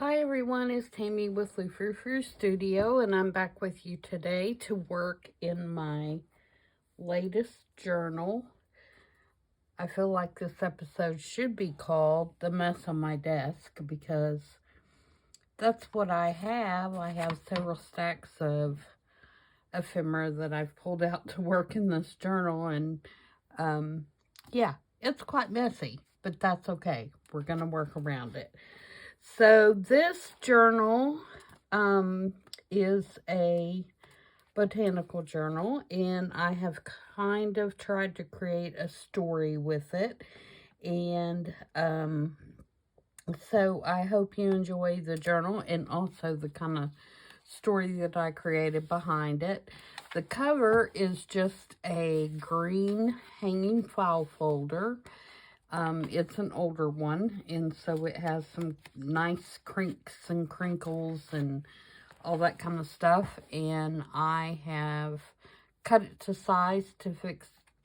Hi everyone, it's Tammy with Frou-frou Studio, and I'm back with you today to work in my latest journal. I feel like this episode should be called The Mess on My Desk because that's what I have. I have several stacks of ephemera that I've pulled out to work in this journal, and yeah, it's quite messy, but that's okay. We're going to work around it. So this journal is a botanical journal, and I have kind of tried to create a story with it. And so I hope you enjoy the journal and also the kind of story that I created behind it. The cover is just a green hanging file folder. It's an older one, and so it has some nice crinks and crinkles and all that kind of stuff. And I have cut it to size to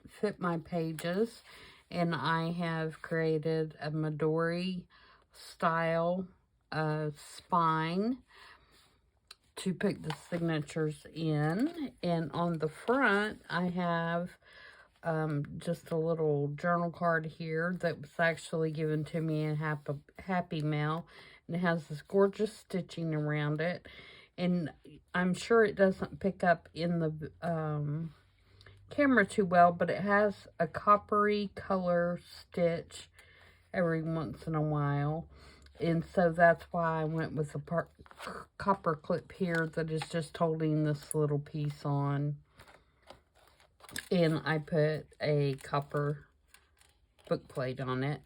fit my pages, and I have created a Midori style spine to put the signatures in. And on the front, I have just a little journal card here that was actually given to me in Happy Mail. And it has this gorgeous stitching around it. And I'm sure it doesn't pick up in the camera too well, but it has a coppery color stitch every once in a while. And so that's why I went with a copper clip here that is just holding this little piece on. And I put a copper book plate on it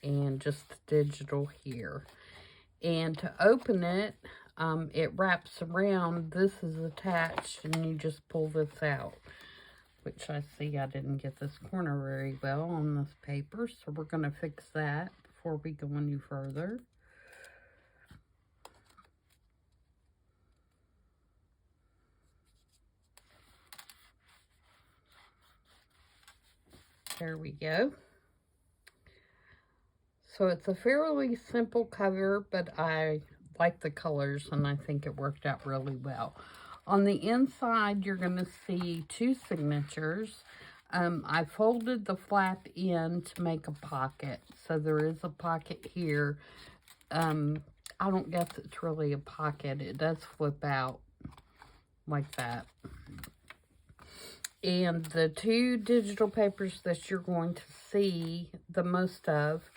and just digital here. And to open it, it wraps around. This is attached, and you just pull this out, which I see I didn't get this corner very well on this paper, so we're going to fix that before we go any further. There we go. So it's a fairly simple cover, but I like the colors, and I think it worked out really well. On the inside, you're going to see two signatures. I folded the flap in to make a pocket, so there is a pocket here. I don't guess it's really a pocket. It does flip out like that. And the two digital papers that you're going to see the most of,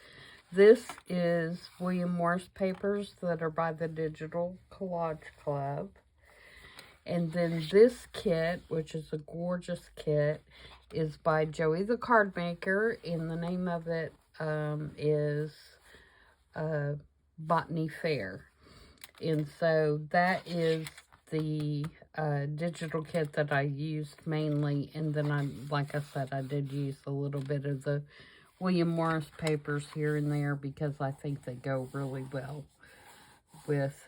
this is William Morris papers that are by the Digital Collage Club. And then this kit, which is a gorgeous kit, is by Joey the Card Maker, and the name of it is Botany Fair. And so that is the digital kit that I used mainly, and then like I said, I did use a little bit of the William Morris papers here and there because I think they go really well with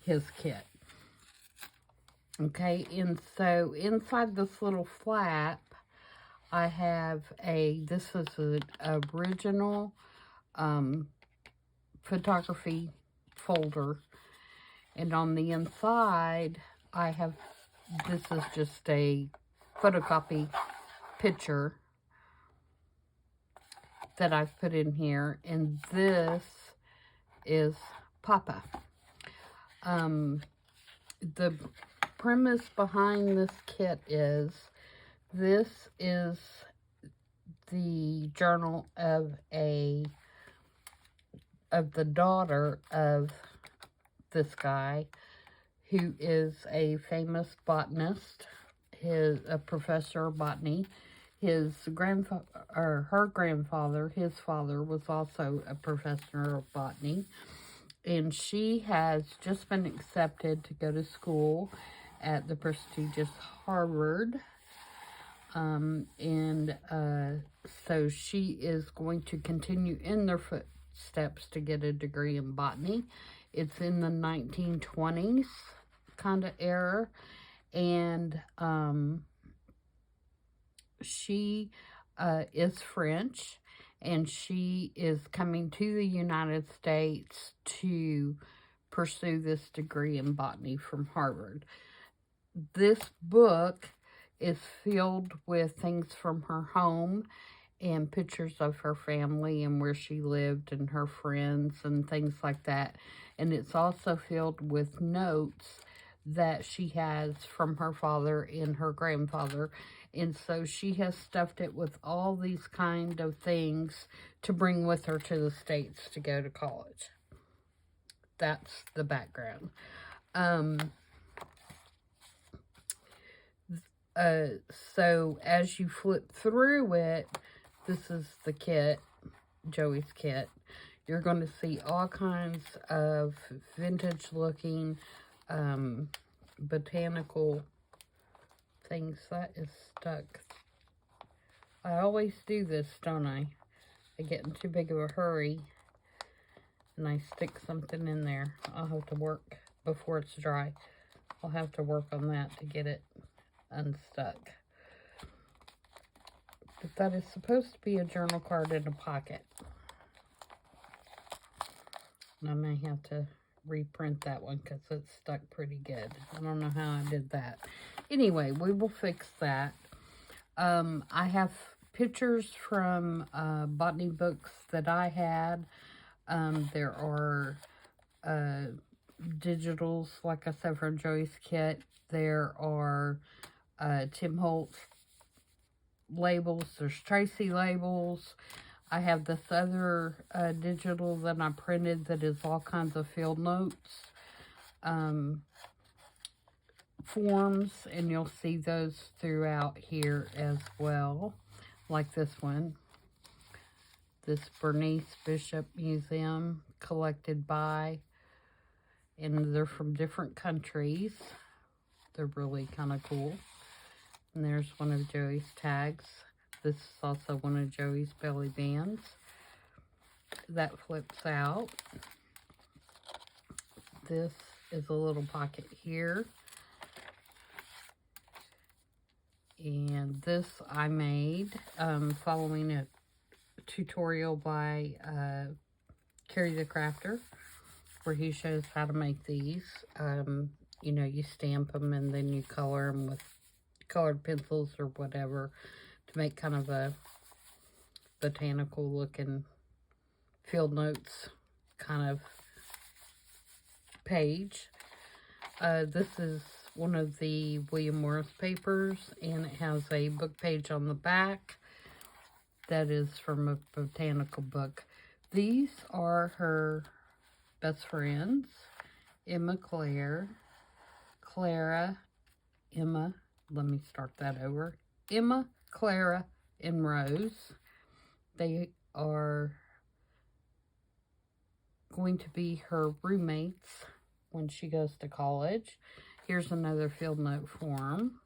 his kit. Okay, and so inside this little flap, I have this is an original photography folder. And on the inside, I have, this is just a photocopy picture that I've put in here. And this is Papa. The premise behind this kit is, this is the journal of the daughter of this guy, who is a famous botanist, a professor of botany. His grandfather, or her grandfather, his father, was also a professor of botany. And she has just been accepted to go to school at the prestigious Harvard. So she is going to continue in their footsteps to get a degree in botany. It's in the 1920s kind of era, and she is French, and she is coming to the United States to pursue this degree in botany from Harvard. This book is filled with things from her home and pictures of her family and where she lived and her friends and things like that. And it's also filled with notes that she has from her father and her grandfather. And so she has stuffed it with all these kind of things to bring with her to the States to go to college. That's the background. So as you flip through it, this is the kit, Joey's kit. You're going to see all kinds of vintage looking botanical things. That is stuck. I always do this, don't I? I get in too big of a hurry and I stick something in there. I'll have to work before it's dry. I'll have to work on that to get it unstuck. But that is supposed to be a journal card in a pocket. And I may have to reprint that one because it's stuck pretty good. I don't know how I did that. Anyway, we will fix that. I have pictures from botany books that I had. There are digitals, like I said, from Joey's kit. There are Tim Holtz labels. There's Tracy labels. I have this other digital that I printed that is all kinds of field notes forms, and you'll see those throughout here as well, like this one. This Bernice Bishop Museum, collected by, and they're from different countries. They're really kind of cool. And there's one of Joey's tags. This is also one of Joey's belly bands. That flips out. This is a little pocket here. And this I made following a tutorial by Carrie the Crafter, where he shows how to make these. You know, you stamp them and then you color them with colored pencils or whatever to make kind of a botanical looking field notes kind of page. This is one of the William Morris papers, and it has a book page on the back that is from a botanical book. These are her best friends, Emma, Claire, Clara, Emma, let me start that over, Emma, Clara, and Rose. They are going to be her roommates when she goes to college. Here's another field note form.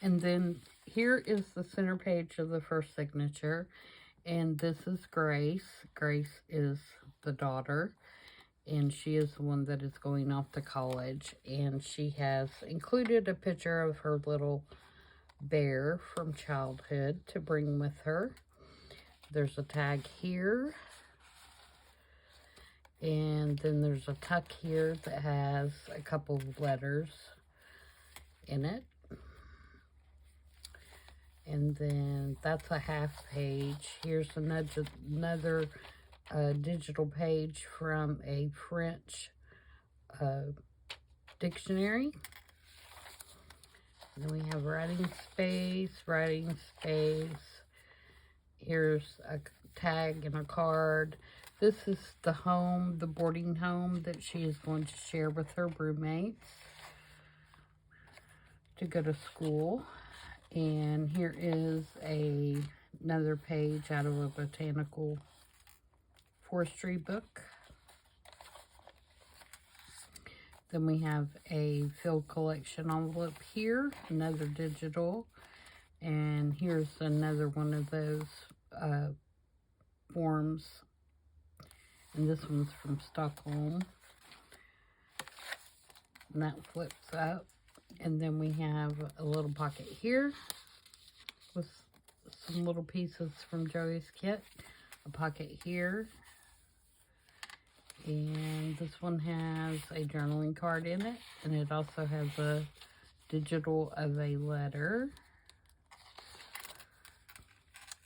And then here is the center page of the first signature. And this is Grace. Grace is the daughter. And she is the one that is going off to college. And she has included a picture of her little bear from childhood to bring with her. There's a tag here. And then there's a tuck here that has a couple of letters in it. And then that's a half page. Here's another digital page from a French dictionary. And then we have writing space. Here's a tag and a card. This is the home, the boarding home that she is going to share with her roommates to go to school. And here is another page out of a botanical forestry book. Then we have a field collection envelope here, another digital. And here's another one of those forms. And this one's from Stockholm. And that flips up. And then we have a little pocket here with some little pieces from Joey's kit. A pocket here. And this one has a journaling card in it, and it also has a digital of a letter.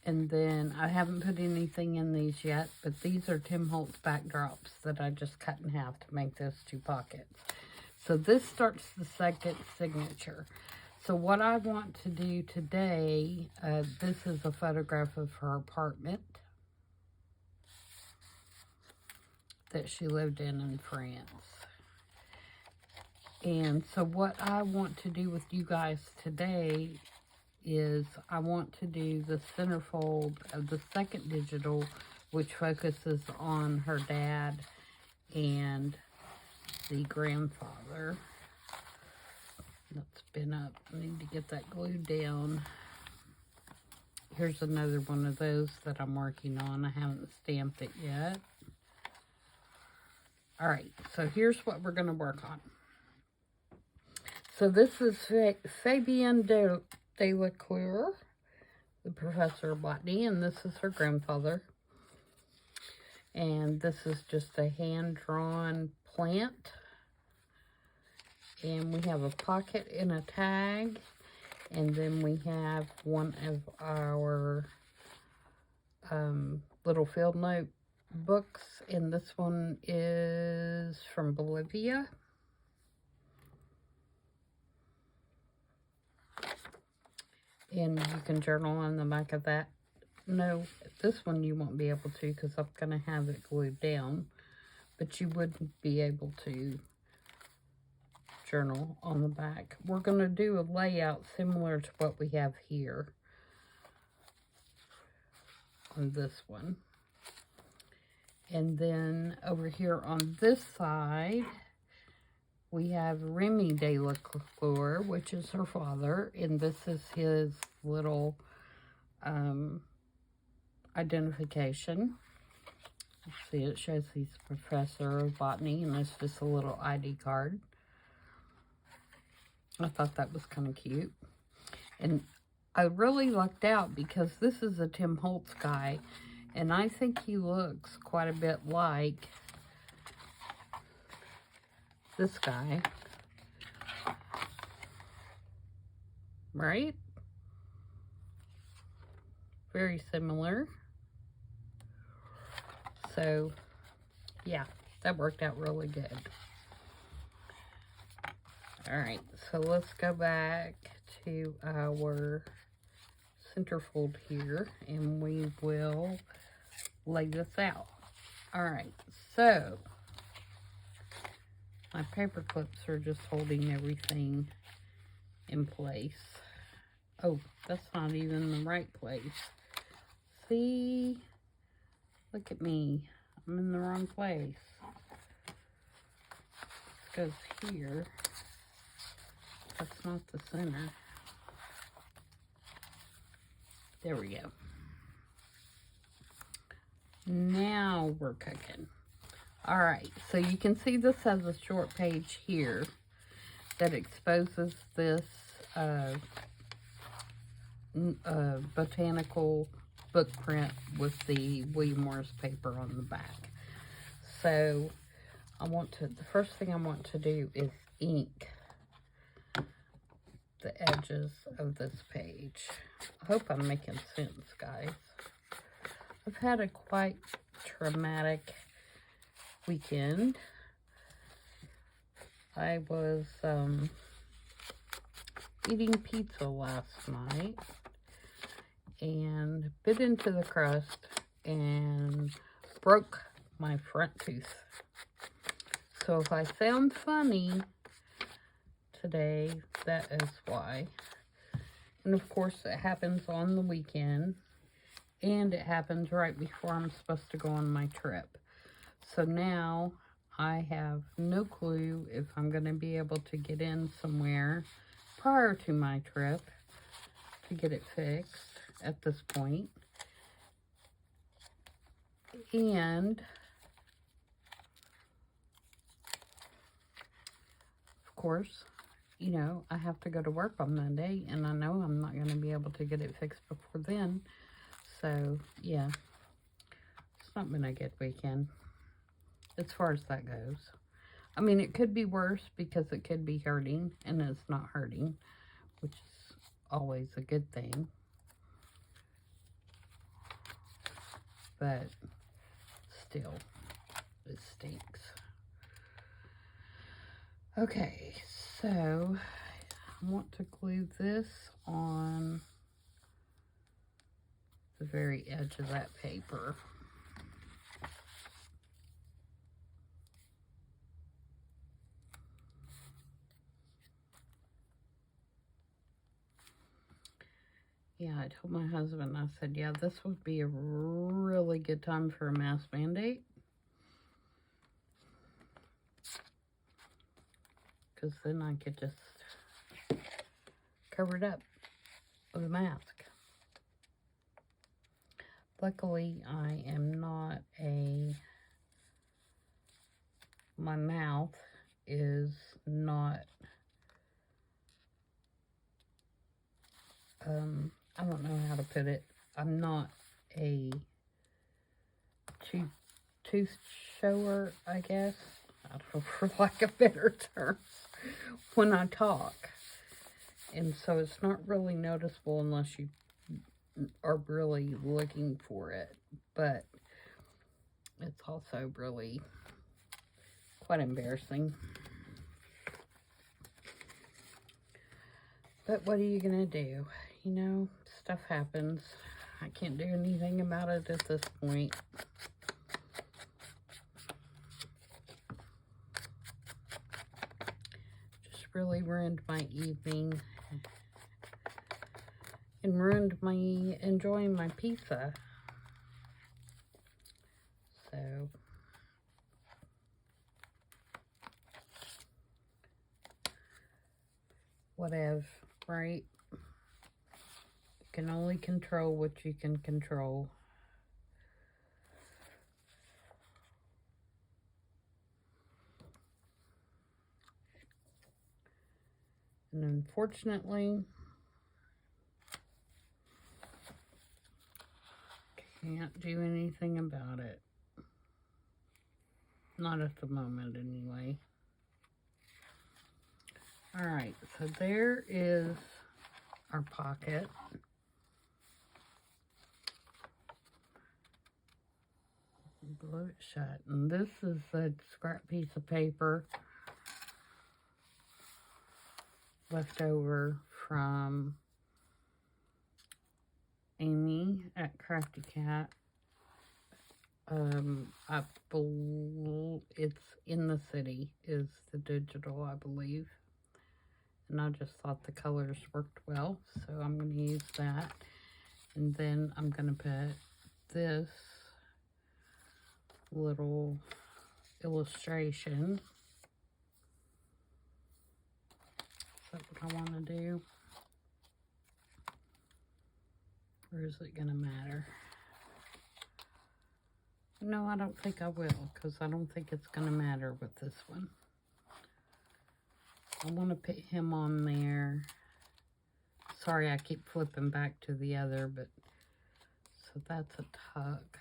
And then I haven't put anything in these yet, but these are Tim Holtz backdrops that I just cut in half to make those 2 pockets. So this starts the second signature. So what I want to do today, this is a photograph of her apartment that she lived in France. And so what I want to do with you guys today is I want to do the centerfold of the second digital, which focuses on her dad and the grandfather. That's been up. I need to get that glued down. Here's another one of those that I'm working on. I haven't stamped it yet. Alright, so here's what we're going to work on. So this is Fabienne Delacroix, the professor of botany, and this is her grandfather. And this is just a hand-drawn plant. And we have a pocket and a tag. And then we have one of our little field note books. And this one is from Bolivia. And you can journal on the back of that. No, this one you won't be able to because I'm going to have it glued down. But you wouldn't be able to journal on the back. We're going to do a layout similar to what we have here on this one. And then over here on this side, we have Remy Delacroix, which is her father, and this is his little identification. Let's see, it shows he's professor of botany, and it's just a little ID card. I thought that was kind of cute. And I really lucked out because this is a Tim Holtz guy, and I think he looks quite a bit like this guy. Right? Very similar. So, yeah, that worked out really good. Alright, so let's go back to our centerfold here, and we will lay this out. Alright, so my paper clips are just holding everything in place. Oh, that's not even the right place. See? Look at me. I'm in the wrong place. This goes here. That's not the center. There we go. Now we're cooking. Alright, so you can see this has a short page here that exposes this botanical book print with the William Morris paper on the back. So the first thing I want to do is ink the edges of this page. I hope I'm making sense, guys. I've had a quite traumatic weekend. I was eating pizza last night and bit into the crust and broke my front tooth. So if I sound funny today, that is why. And of course it happens on the weekend, and it happens right before I'm supposed to go on my trip. So now I have no clue if I'm going to be able to get in somewhere prior to my trip to get it fixed at this point. And of course, you know, I have to go to work on Monday, and I know I'm not going to be able to get it fixed before then. So, yeah, it's not been a good weekend. as far as that goes. I mean, it could be worse because it could be hurting, and it's not hurting, which is always a good thing. But still, it stinks. Okay, so I want to glue this on the very edge of that paper. Yeah, I told my husband, I said, yeah, this would be a really good time for a mask mandate. Because then I could just cover it up with a mask. Luckily, I am not my mouth is not, I don't know how to put it. I'm not a tooth shower, I guess. I don't know, for lack of better terms, when I talk. And so it's not really noticeable unless you are really looking for it. But it's also really quite embarrassing. But what are you going to do? You know, stuff happens. I can't do anything about it at this point. Just really ruined my evening. And ruined my enjoying my pizza. So whatever, right? You can only control what you can control. And unfortunately, can't do anything about it. Not at the moment, anyway. Alright, so there is our pocket. Glue it shut. And this is a scrap piece of paper left over from Amy at Crafty Cat. I believe it's in the city, is the digital, I believe. And I just thought the colors worked well, so I'm going to use that. And then I'm going to put this little illustration. That's what I want to do. Or is it going to matter? No, I don't think I will, because I don't think it's going to matter with this one. I want to put him on there. Sorry, I keep flipping back to the other, but so that's a tuck.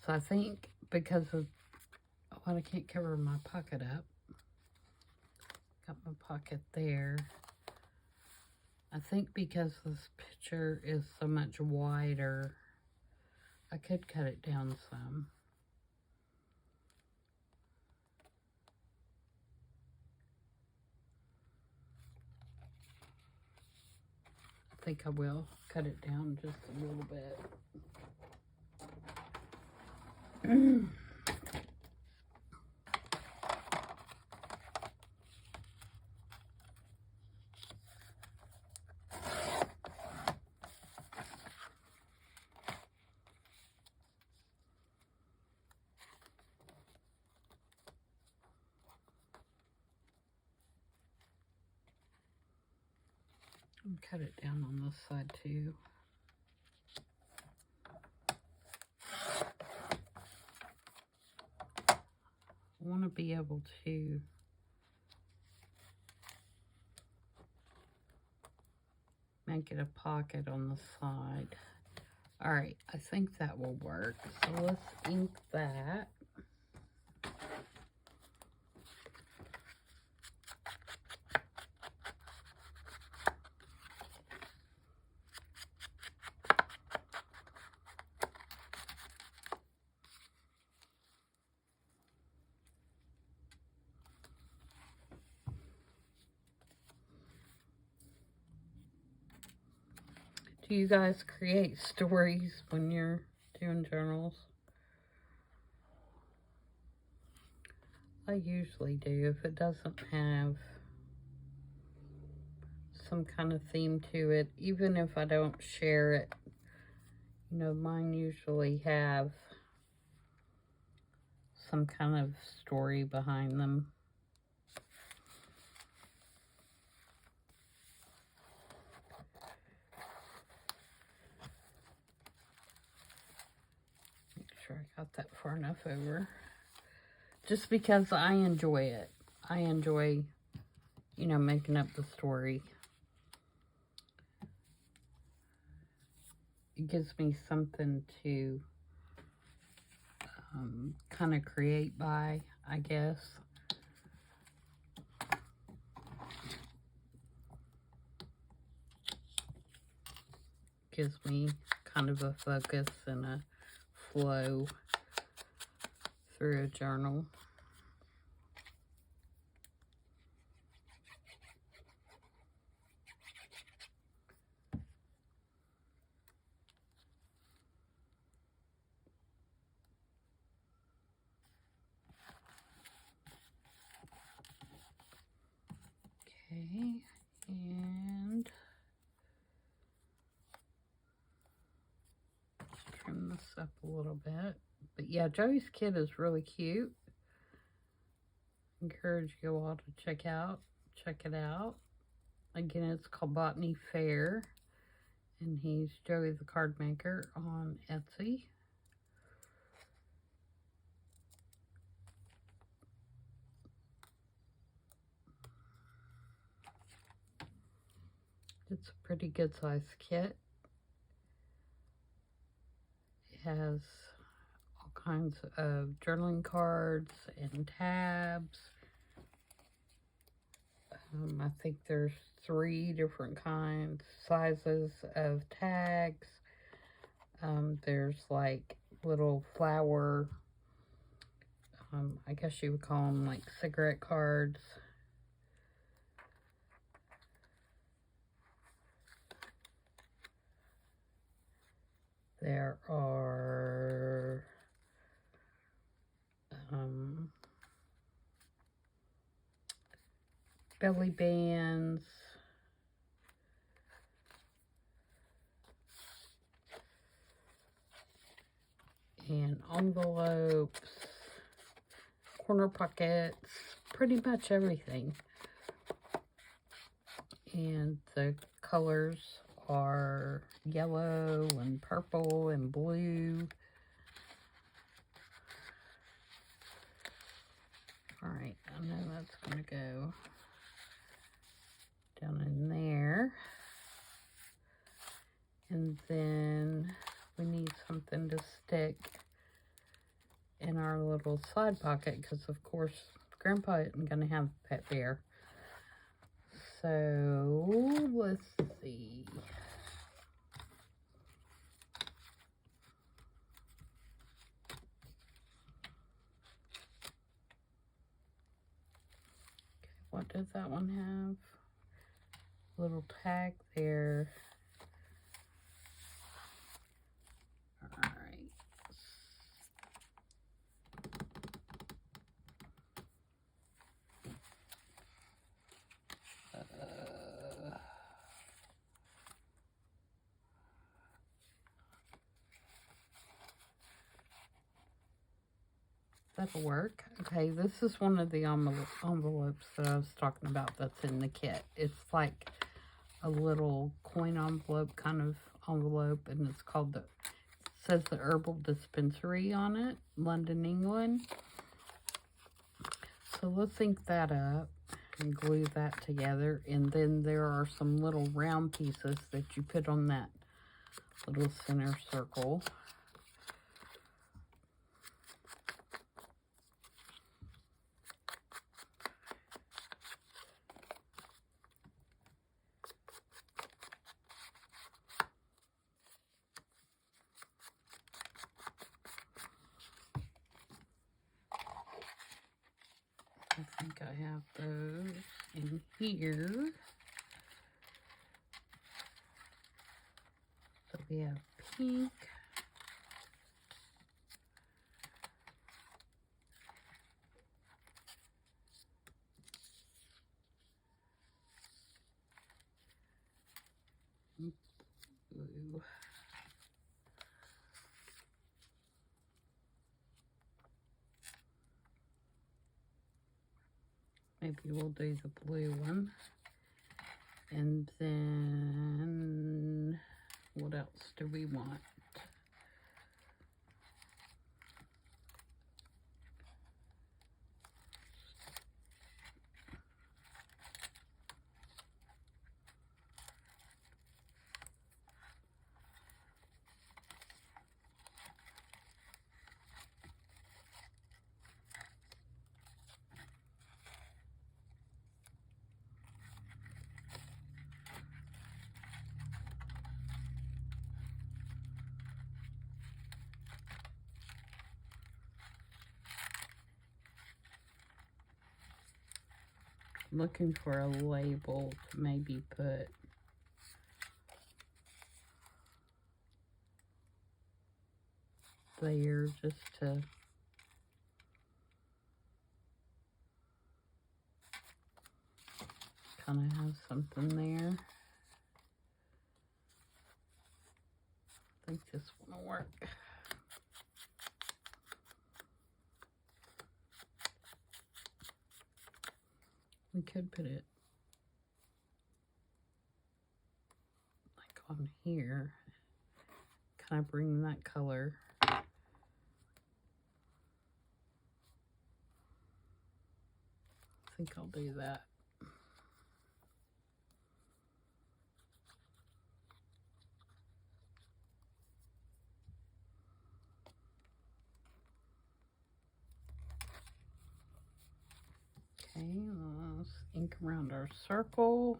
So I think because of, oh, I can't cover my pocket up. Got my pocket there. I think because this picture is so much wider, I could cut it down some. I think I will cut it down just a little bit. And cut it down on this side too. I want to be able to make it a pocket on the side. All right, I think that will work. So let's ink that. Do you guys create stories when you're doing journals? I usually do. If it doesn't have some kind of theme to it, even if I don't share it, you know, mine usually have some kind of story behind them. Make sure I got that far enough over. Just because I enjoy it. I enjoy, you know, making up the story. It gives me something to kind of create by, I guess. Gives me kind of a focus and a flow through a journal. Okay, and trim this up a little bit. But yeah, Joey's kit is really cute. Encourage you all to check it out. Again, it's called Botany Fair, and he's Joey the Card Maker on Etsy. It's a pretty good sized kit. It has all kinds of journaling cards and tabs. I think there's 3 different sizes of tags. There's like little flower, I guess you would call them like cigarette cards. There are belly bands, and envelopes, corner pockets, pretty much everything. And the colors are yellow and purple and blue. All right, I know that's going to go down in there. And then we need something to stick in our little side pocket because, of course, Grandpa isn't going to have a pet bear. So, let's see. What does that one have? Little tag there. All right. That'll work. Okay, this is one of the envelopes that I was talking about that's in the kit. It's like a little coin envelope kind of envelope, and it's called it says the Herbal Dispensary on it, London, England. So let's ink that up and glue that together. And then there are some little round pieces that you put on that little center circle. I think I have those in here. So we have pink. Blue. Maybe we'll do the blue one. And then what else do we want? Looking for a label to maybe put there, just to kind of have something there. I think this one will work. We could put it like on here, kind of bring that color. I think I'll do that. Okay, let's ink around our circle.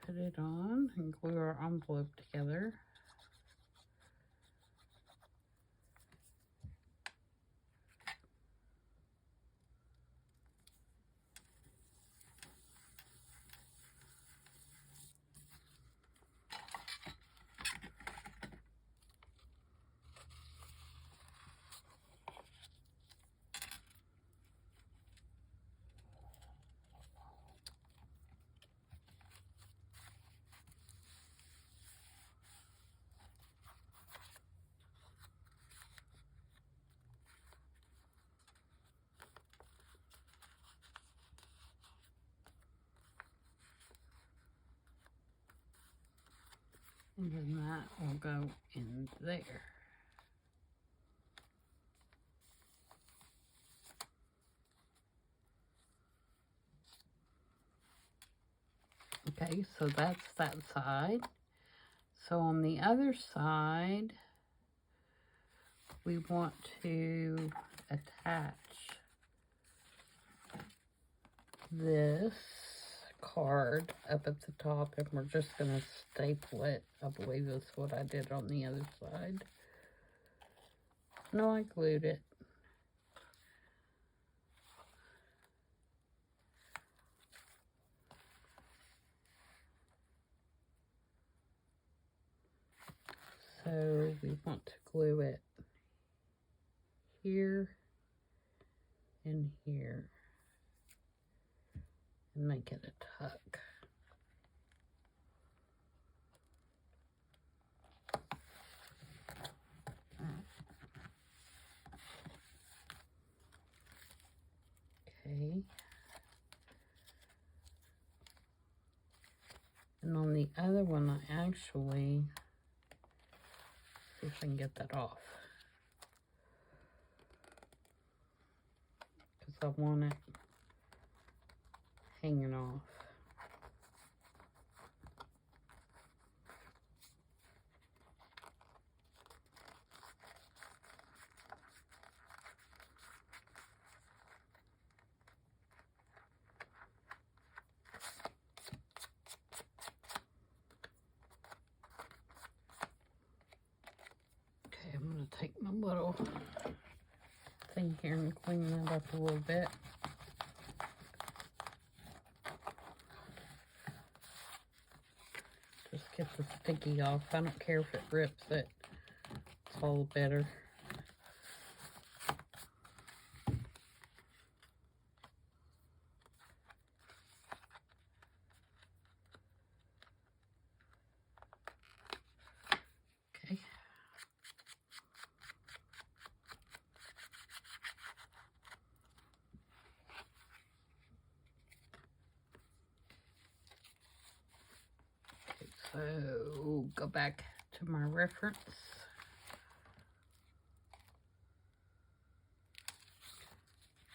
Put it on and glue our envelope together. And then that will go in there. Okay, so that's that side. So on the other side, we want to attach this card up at the top, and we're just going to staple it. I believe that's what I did on the other side. No, I glued it. So we want to glue it here and here and make it a tuck. Okay. And on the other one, I actually, see if I can get that off. I want it hanging off. Okay, I'm going to take my little thing here and clean that up a little bit. Just get the sticky off. I don't care if it rips it. It's all the better. Okay. So go back to my reference.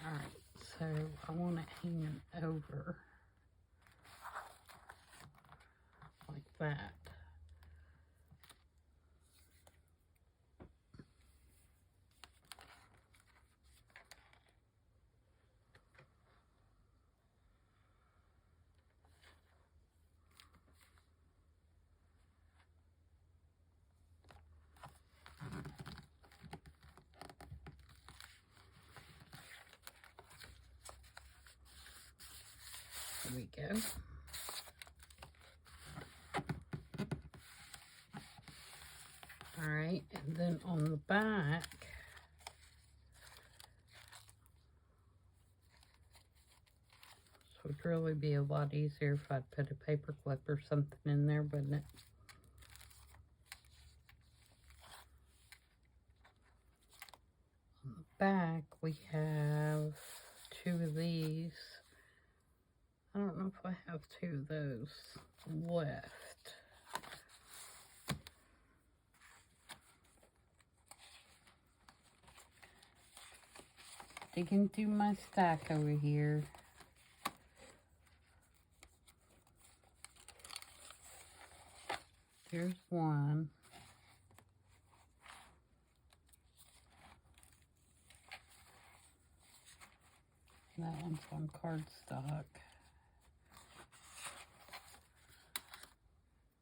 Alright, so I want it hanging over like that. There we go. All right, and then on the back, this would really be a lot easier if I'd put a paper clip or something in there, wouldn't it? On the back, we have two of these. I don't know if I have two of those left. Digging through my stack over here. There's one. That one's on cardstock.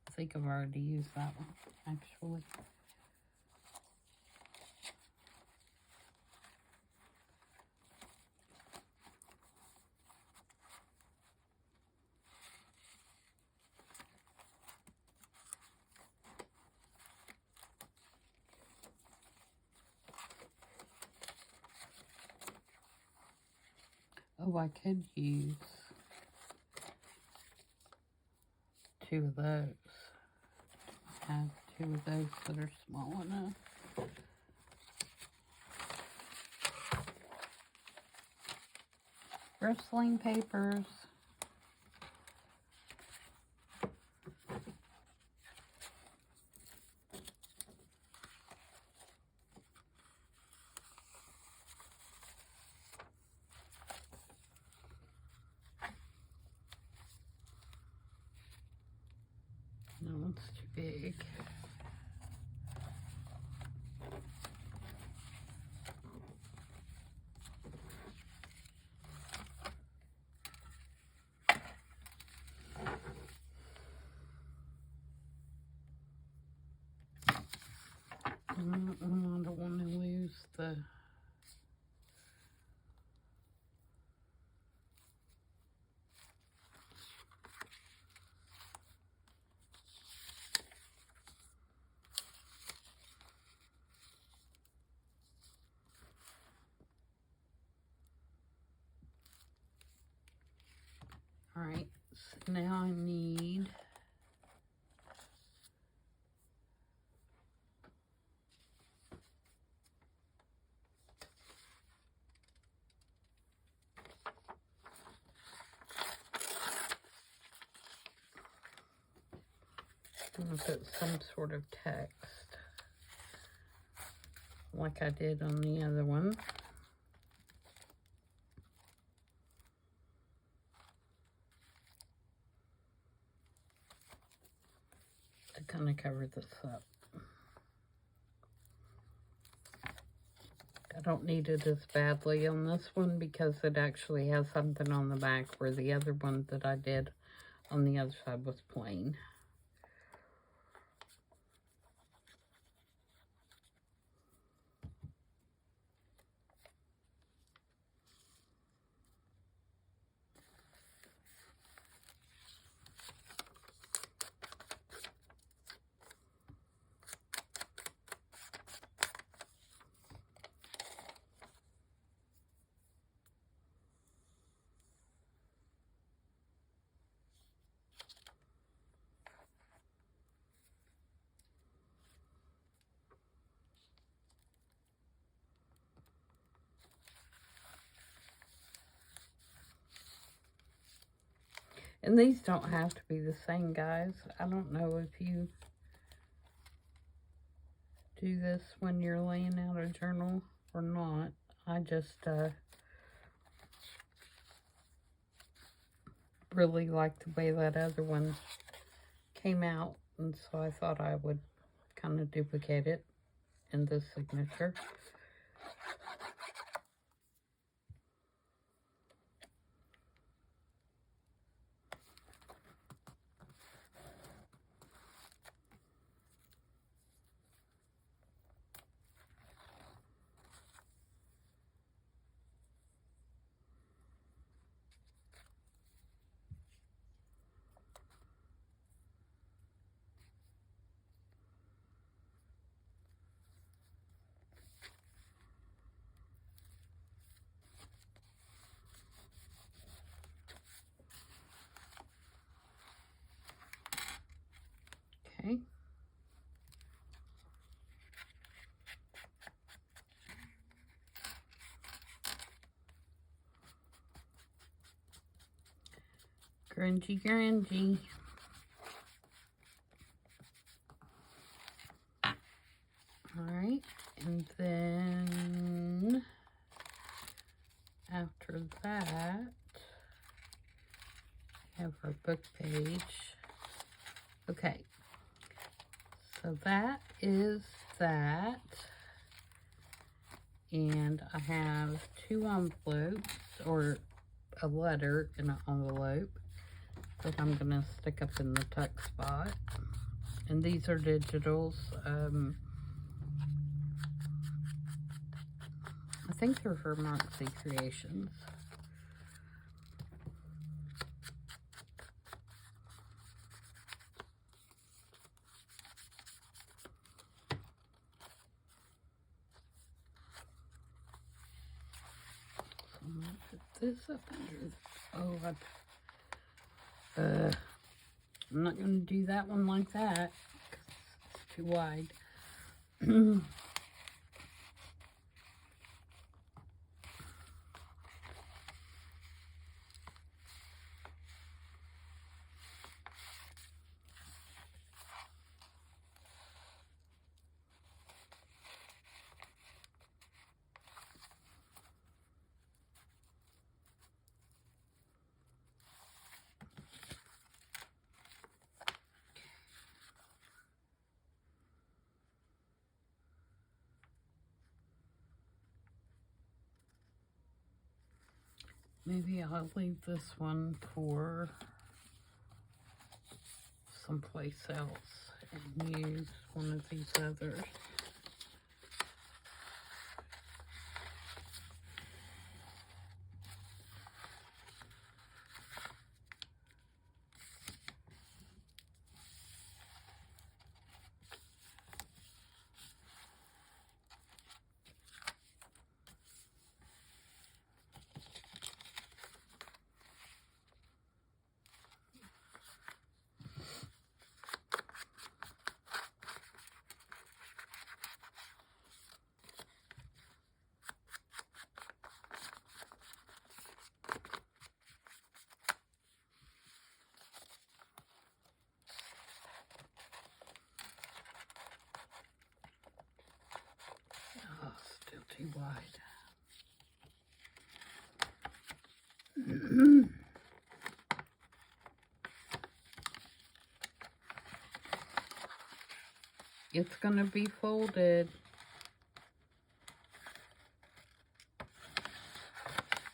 I think I've already used that one, actually. Oh, I could use two of those. I have two of those that are small enough. Wrestling papers. No, it's too big. I don't want to lose the... All right, so now I need I'm going to put some sort of text like I did on the other one. kind of cover this up. I don't need it as badly on this one because it actually has something on the back where the other one that I did on the other side was plain. And these don't have to be the same, guys. I don't know if you do this when you're laying out a journal or not. I just really like the way that other one came out, and so I thought I would kind of duplicate it in this signature. Okay. Grungy, grungy. Alright, and then after that, we have our book page. Okay, so that is that. And I have 2 envelopes, or a letter in an envelope that I'm going to stick up in the tuck spot. And these are digitals. I think they're for Moxie Creations. So I'm going to put this up under. Oh, I'm not going to do that one like that because it's too wide. Maybe I'll leave this one for someplace else and use one of these others. Oh, still too wide. It's going to be folded.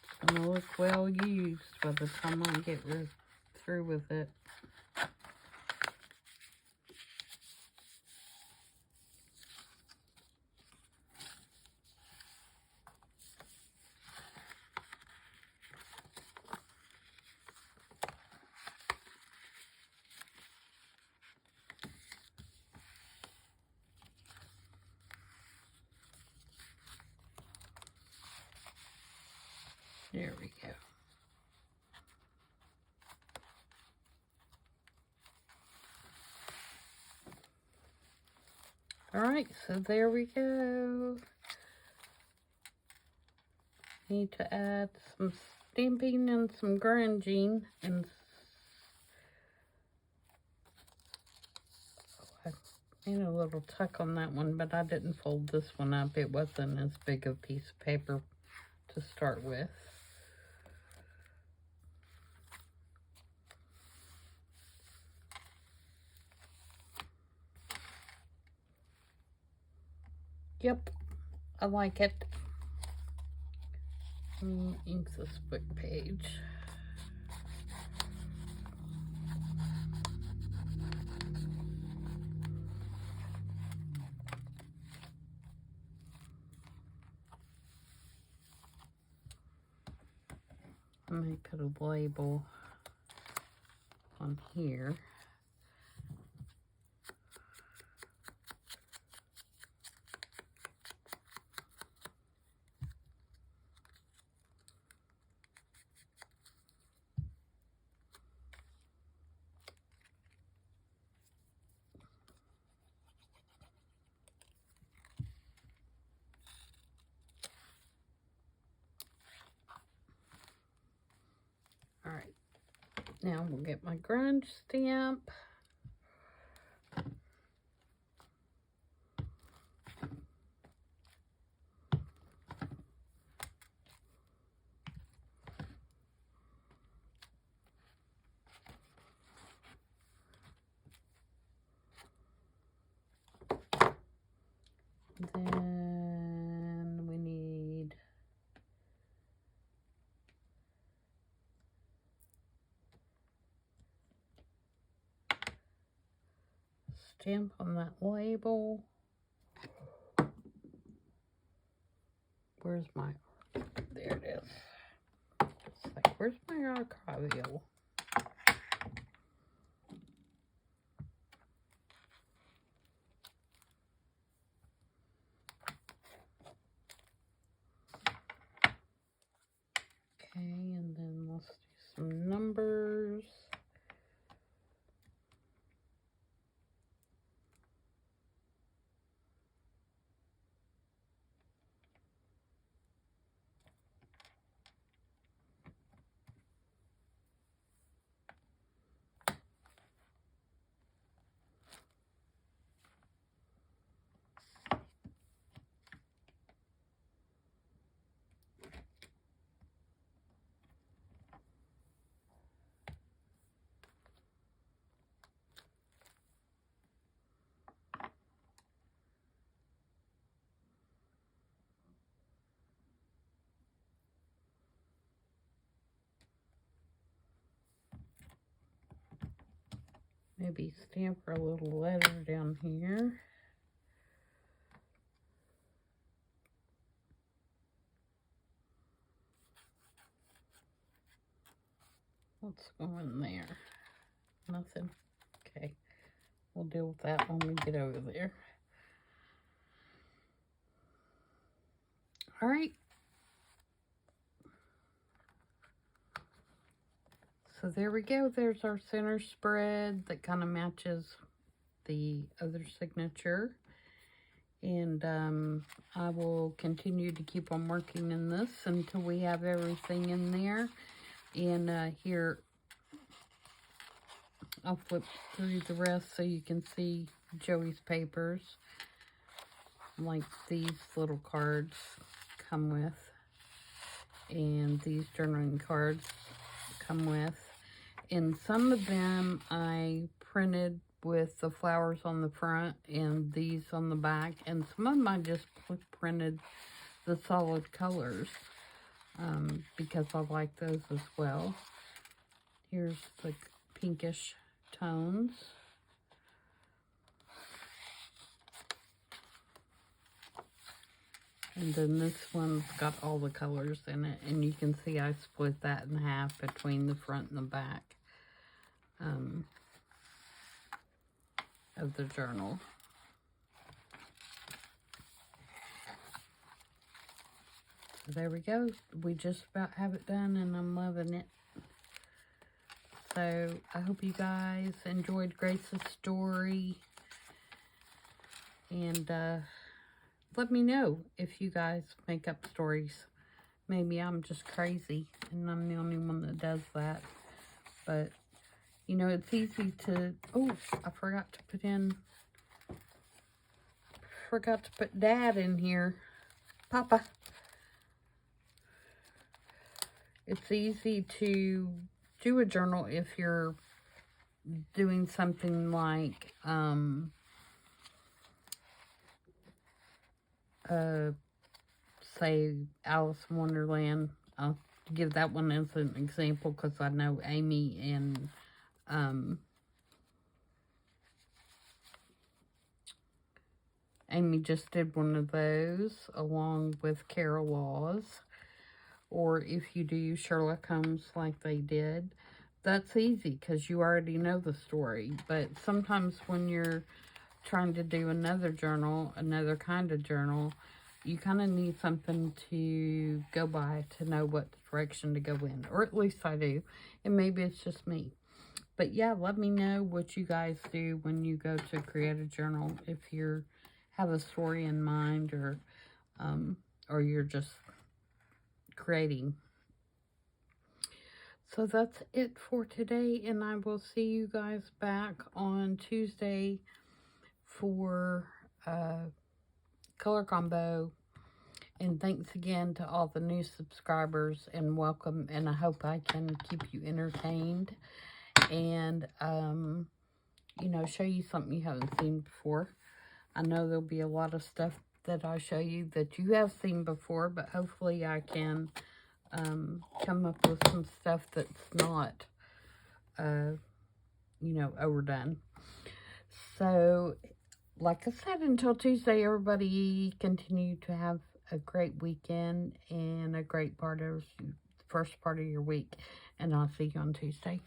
It's going to look well used by the time I get through with it. There we go. Alright, so there we go. Need to add some stamping and some grunging. And I made a little tuck on that one, but I didn't fold this one up. It wasn't as big a piece of paper to start with. Yep, I like it. Ink this book page. I may put a label on here. Alright, now we'll get my grunge stamp. Then we need stamp on that label. Where's my, there it is. It's like, where's my archival? Okay, and then let's do some numbers. Maybe stamp a little letter down here. What's going there? Nothing. Okay. We'll deal with that when we get over there. All right. So there we go. There's our center spread that kind of matches the other signature. And I will continue to keep on working in this until we have everything in there. And here, I'll flip through the rest so you can see Joey's papers. Like these little cards come with. And these journaling cards come with. And some of them I printed with the flowers on the front and these on the back. And some of them I just printed the solid colors because I like those as well. Here's the pinkish tones. And then this one's got all the colors in it. And you can see I split that in half between the front and the back of the journal. So there we go. We just about have it done and I'm loving it. So I hope you guys enjoyed Grace's story. And let me know if you guys make up stories. Maybe I'm just crazy and I'm the only one that does that. But, you know, it's easy to... Oh, I forgot to put Dad in here. Papa. It's easy to do a journal if you're doing something like... say Alice in Wonderland. I'll give that one as an example because I know Amy and Amy just did one of those along with Carol Laws. Or if you do Sherlock Holmes like they did, that's easy because you already know the story. But sometimes when you're trying to do another journal, another kind of journal, you kind of need something to go by to know what direction to go in. Or at least I do. And maybe it's just me. But yeah, let me know what you guys do when you go to create a journal. If you have a story in mind or you're just creating. So that's it for today. And I will see you guys back on Tuesday for color combo. And thanks again to all the new subscribers and welcome. And I hope I can keep you entertained and you know, show you something you haven't seen before. I know there'll be a lot of stuff that I show you that you have seen before, but hopefully I can come up with some stuff that's not you know, overdone. So like I said, until Tuesday, everybody continue to have a great weekend and a great first part of your week. And I'll see you on Tuesday.